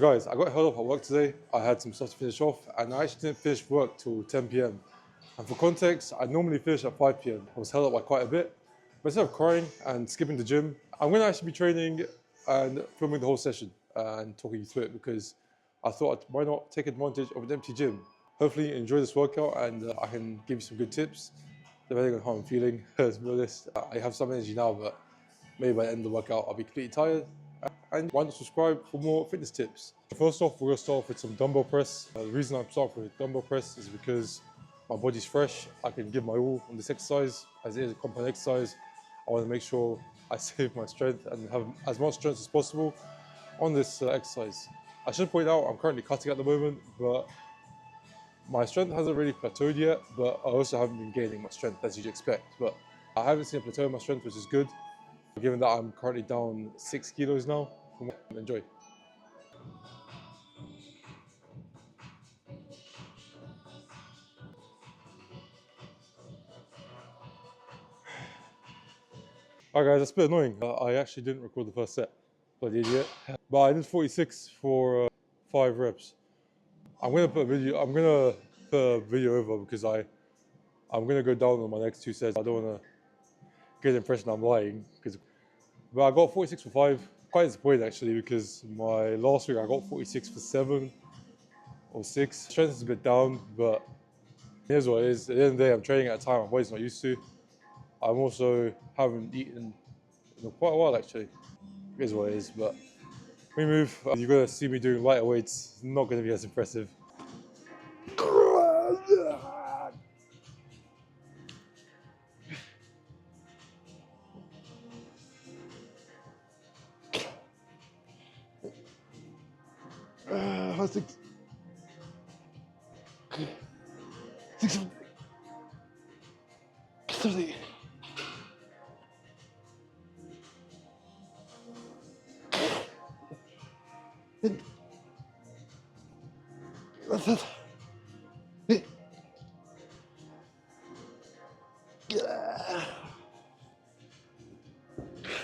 Guys, I got held up at work today. I had some stuff to finish off and I actually didn't finish work till 10 p.m. And for context, I normally finish at 5 p.m. I was held up by quite a bit. But instead of crying and skipping the gym, I'm going to actually be training and filming the whole session and talking you through it because I thought why not take advantage of an empty gym. Hopefully you enjoy this workout and I can give you some good tips depending on how I'm feeling. To be honest, I have some energy now, but maybe by the end of the workout I'll be completely tired. And why not subscribe for more fitness tips? First off, we're going to start off with some dumbbell press. The reason I'm starting with dumbbell press is because my body's fresh. I can give my all on this exercise. As it is a compound exercise, I want to make sure I save my strength and have as much strength as possible on this exercise. I should point out I'm currently cutting at the moment, but my strength hasn't really plateaued yet, but I also haven't been gaining my strength as you'd expect. But I haven't seen a plateau in my strength, which is good, given that I'm currently down 6 kilos now. Enjoy. Alright guys, that's a bit annoying. I actually didn't record the first set, bloody idiot. But I did 46 for 5 reps. I'm gonna put a video over because I'm gonna go down on my next 2 sets. I don't wanna get the impression I'm lying. But I got 46 for 5. Quite disappointed actually because my last week I got 46 for 7 or 6. Strength is a bit down, but here's what it is. At the end of the day, I'm training at a time my body's not used to. I'm also haven't eaten in quite a while actually. It is what it is, but we move. You're gonna see me doing lighter weights. It's not gonna be as impressive. Six, 30. That's it.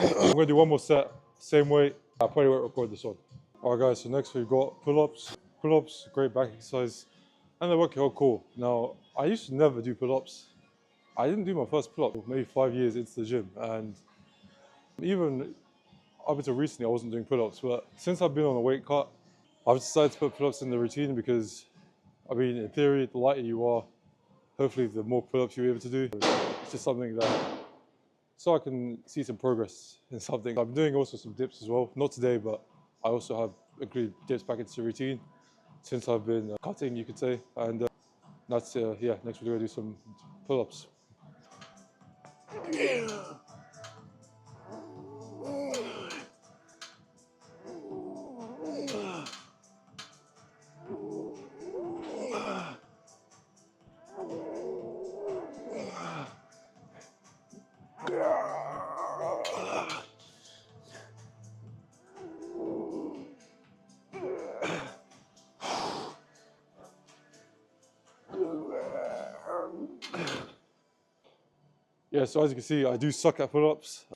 I'm gonna do one more set, same weight. I probably won't record this one. Alright guys, so next we've got pull-ups. Pull-ups, great back exercise, and they work out cool. Now, I used to never do pull-ups. I didn't do my first pull-up maybe 5 years into the gym, and even up until recently I wasn't doing pull-ups, but since I've been on a weight cut, I've decided to put pull-ups in the routine because, I mean, in theory, the lighter you are, hopefully the more pull-ups you're able to do. It's just something that, so I can see some progress in something. I'm doing also some dips as well, not today, but I also have agreed dips back into the routine since I've been cutting, you could say, and that's, yeah, next we're gonna do some pull-ups. Yeah, so as you can see, I do suck at pull-ups,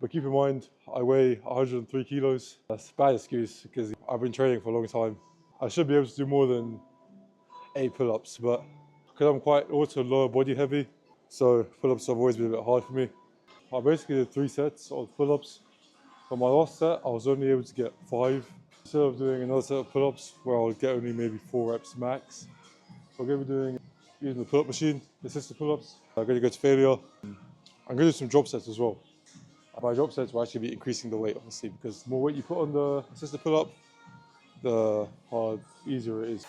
but keep in mind, I weigh 103 kilos. That's a bad excuse because I've been training for a long time. I should be able to do more than 8 pull-ups, but because I'm quite also lower body heavy, so pull-ups have always been a bit hard for me. I basically did 3 sets of pull-ups. For my last set, I was only able to get 5. Instead of doing another set of pull-ups where I'll get only maybe 4 reps max, we're going to be using the pull-up machine, assisted pull-ups. I'm going to go to failure. I'm going to do some drop sets as well. My drop sets will actually be increasing the weight, obviously, because the more weight you put on the assisted pull-up, the easier it is.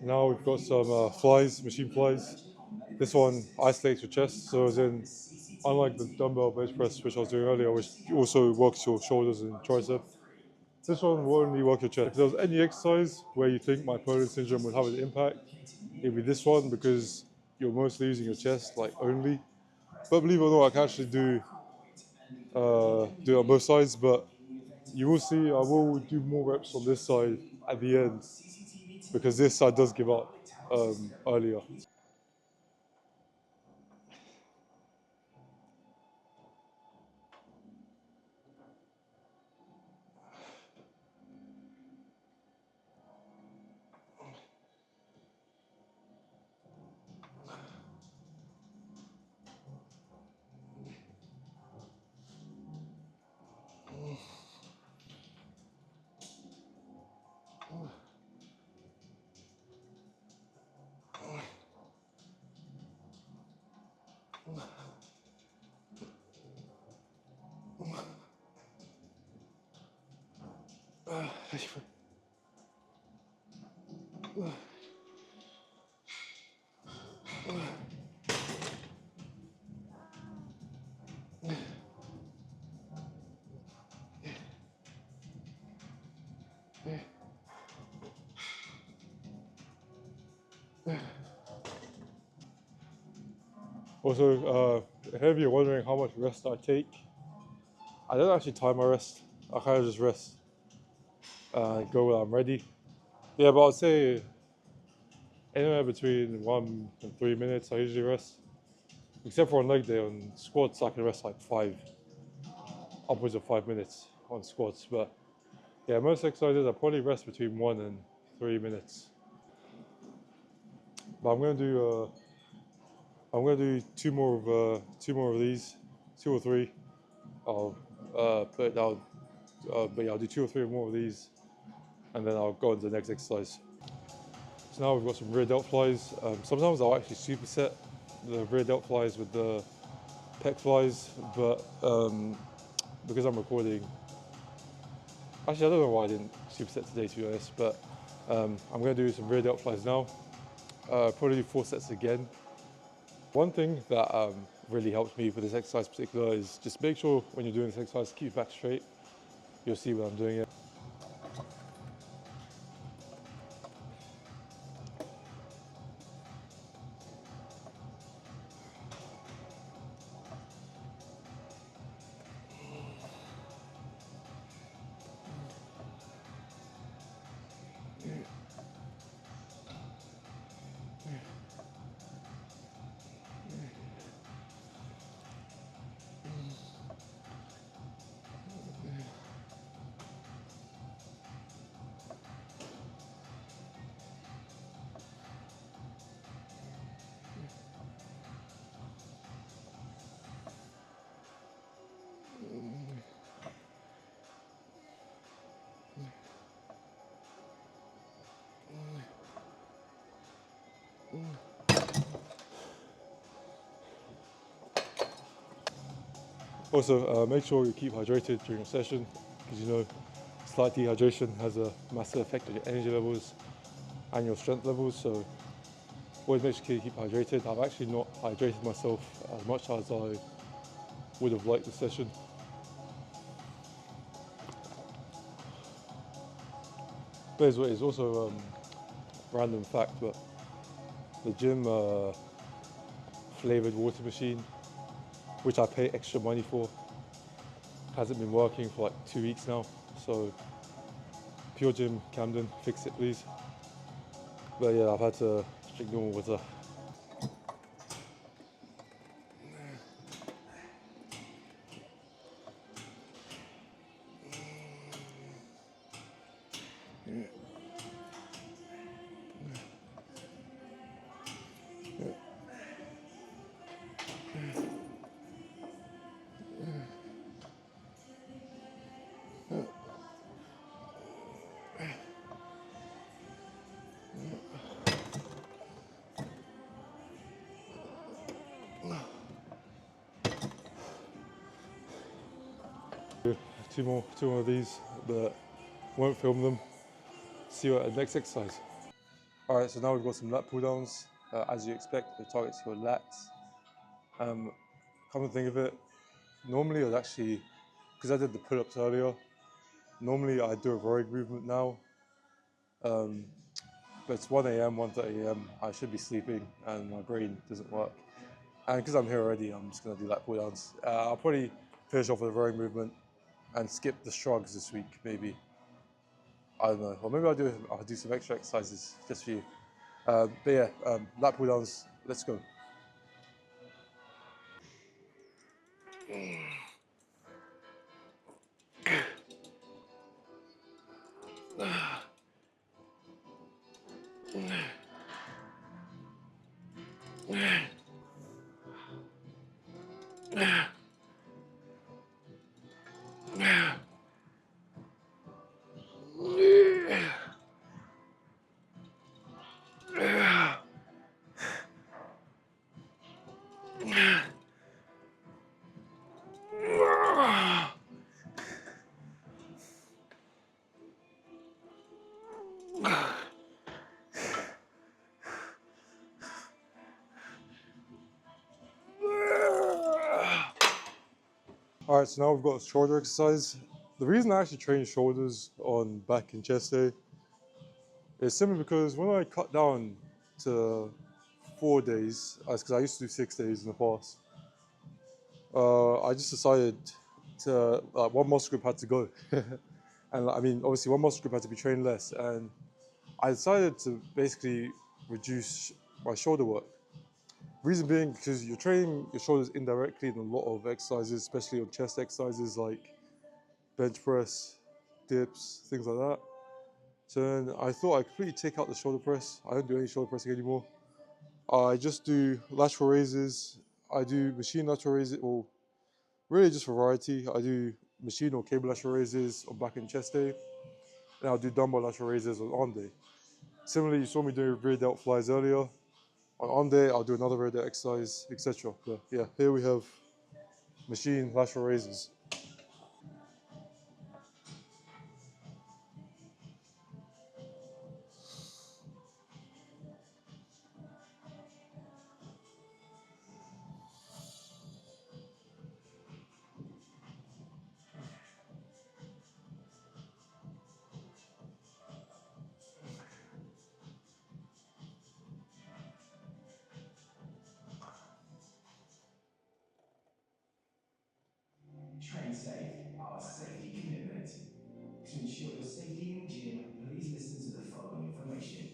Now we've got some flies, machine flies. This one isolates your chest, so as in, unlike the dumbbell bench press, which I was doing earlier, which also works your shoulders and tricep, this one will only work your chest. If there was any exercise where you think bipolar syndrome would have an impact, it'd be this one because you're mostly using your chest, like only. But believe it or not, I can actually do it on both sides, but you will see I will do more reps on this side at the end because this side does give up earlier. Also, if you're wondering how much rest I take, I don't actually time my rest. I kind of just rest and go when I'm ready. Yeah, but I'd say anywhere between 1 and 3 minutes I usually rest. Except for on leg day, on squats I can rest like upwards of 5 minutes on squats. But yeah, most exercises I probably rest between 1 and 3 minutes. But I'm gonna do two more of these, 2 or 3. I'll put it down. But yeah, I'll do 2 or 3 more of these, and then I'll go on to the next exercise. So now we've got some rear delt flies. Sometimes I'll actually superset the rear delt flies with the pec flies, but because I'm recording, actually I don't know why I didn't superset today, to be honest. But I'm going to do some rear delt flies now. Probably do 4 sets again. One thing that really helps me for this exercise in particular is just make sure when you're doing this exercise, keep your back straight. You'll see when I'm doing it. Also, make sure you keep hydrated during your session, because you know slight dehydration has a massive effect on your energy levels and your strength levels. So always make sure you keep hydrated. I've actually not hydrated myself as much as I would have liked this session. There's also a random fact, but the gym flavored water machine, which I pay extra money for, hasn't been working for like 2 weeks now. So Pure Gym Camden, fix it please. But yeah, I've had to drink normal water. Two more of these, but won't film them. See you at the next exercise. All right, so now we've got some lat pulldowns. As you expect, the target's your lats. Come to think of it, normally I'd actually, because I did the pull-ups earlier, normally I do a rowing movement now. But it's 1 a.m., 1:30 a.m. I should be sleeping and my brain doesn't work. And because I'm here already, I'm just going to do lat pull-downs. I'll probably finish off with a rowing movement and skip the shrugs this week, maybe. I don't know. Or maybe I'll do some extra exercises just for you. But yeah, lat pull-downs, let's go. All right, so now we've got a shoulder exercise. The reason I actually train shoulders on back and chest day is simply because when I cut down to 4 days, because I used to do 6 days in the past, I just decided to, one muscle group had to go. And I mean, obviously one muscle group had to be trained less. And I decided to basically reduce my shoulder work. Reason being because you're training your shoulders indirectly in a lot of exercises, especially on chest exercises like bench press, dips, things like that. So then I thought I'd completely take out the shoulder press. I don't do any shoulder pressing anymore. I just do lateral raises. I do machine lateral raises, or really just for variety. I do machine or cable lateral raises on back and chest day. And I'll do dumbbell lateral raises on arm day. Similarly, you saw me doing rear delt flies earlier. On arm day, I'll do another rear delt exercise, etc. But yeah, here we have machine lateral raises. Train Safe, our safety commitment. To ensure your safety in the gym, please listen to the following information.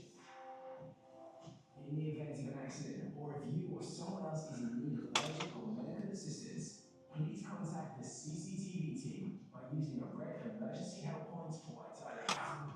In the event of an accident, or if you or someone else is in need of urgent or medical assistance, please contact the CCTV team by using a red emergency help point or by dialing.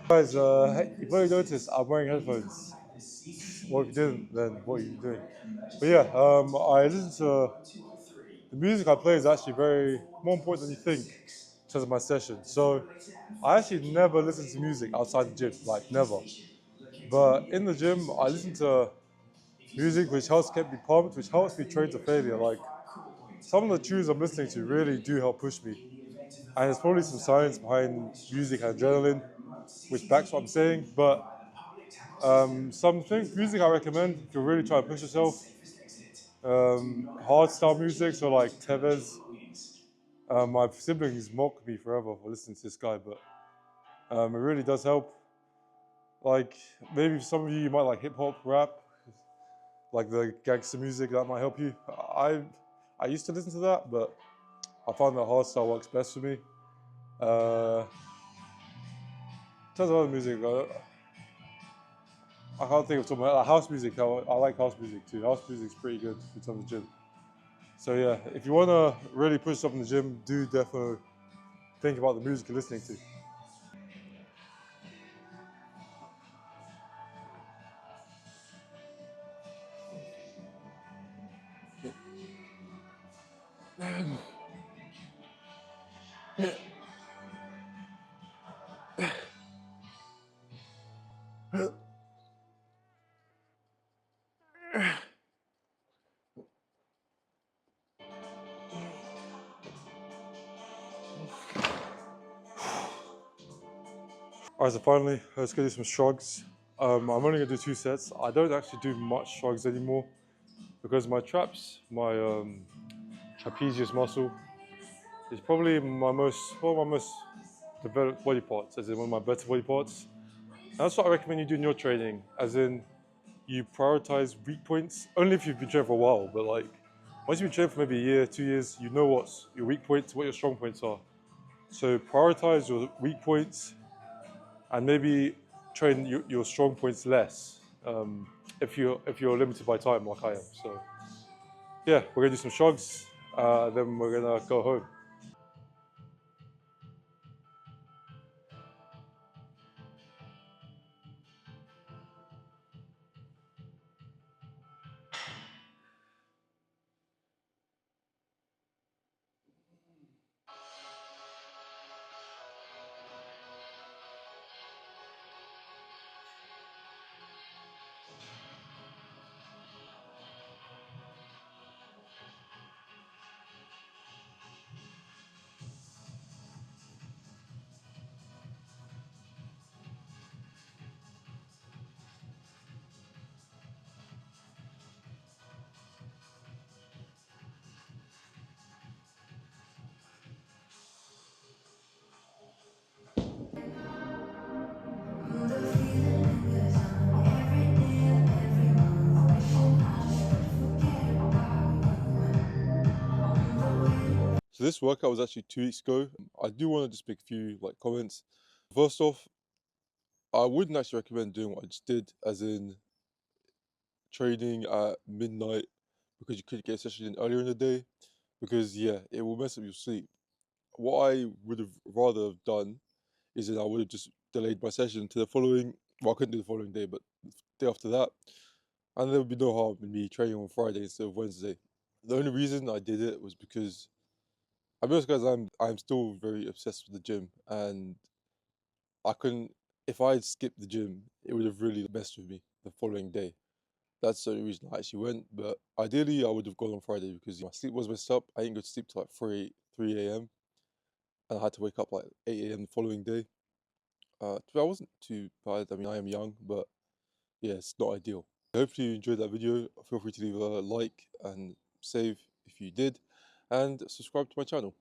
Guys, if you noticed, I'm wearing headphones. Contact the Well, if you CCTV team didn't, then by what are using you a doing? red But emergency yeah, help point I or listen dialing to 1203. the music I play is actually very more important than you think in terms of my session. So I actually never listen to music outside the gym, like never. But in the gym, I listen to music which helps keep me pumped, which helps me train to failure. Like some of the tunes I'm listening to really do help push me. And there's probably some science behind music and adrenaline, which backs what I'm saying. But some things, music I recommend if you're really trying to push yourself. Hard style music, so like Tevez. My siblings mock me forever for listening to this guy, but it really does help. Like maybe for some of you might like hip hop, rap, like the gangster music that might help you. I used to listen to that, but I found that hard style works best for me. In terms of other music, I can't think of something like house music. I like house music too. House music's pretty good in terms of the gym. So yeah, if you want to really push yourself in the gym, do definitely think about the music you're listening to. Alright, so finally, let's go do some shrugs. I'm only gonna do 2 sets. I don't actually do much shrugs anymore because my traps, my trapezius muscle, is probably one of my most developed body parts, as in one of my better body parts. And that's what I recommend you do in your training, as in you prioritize weak points, only if you've been training for a while, but like once you've been training for maybe a year, 2 years, you know what's your weak points, what your strong points are. So prioritize your weak points and maybe train your strong points less if you're limited by time like I am. So yeah, we're gonna do some shrugs, then we're gonna go home. So this workout was actually 2 weeks ago. I do want to just make a few like comments. First off, I wouldn't actually recommend doing what I just did, as in training at midnight because you could get a session in earlier in the day, because yeah, it will mess up your sleep. What I would have rather have done is that I would have just delayed my session to the following, well, I couldn't do the following day, but the day after that, and there would be no harm in me training on Friday instead of Wednesday. The only reason I did it was because, I mean, guys, I'm still very obsessed with the gym, and I couldn't, if I had skipped the gym, it would have really messed with me the following day. That's the only reason I actually went. But ideally, I would have gone on Friday because my sleep was messed up. I didn't go to sleep till like 3 a.m. and I had to wake up like 8 a.m. the following day. I wasn't too bad. I mean, I am young, but yeah, it's not ideal. Hopefully you enjoyed that video. Feel free to leave a like and save if you did, and subscribe to my channel.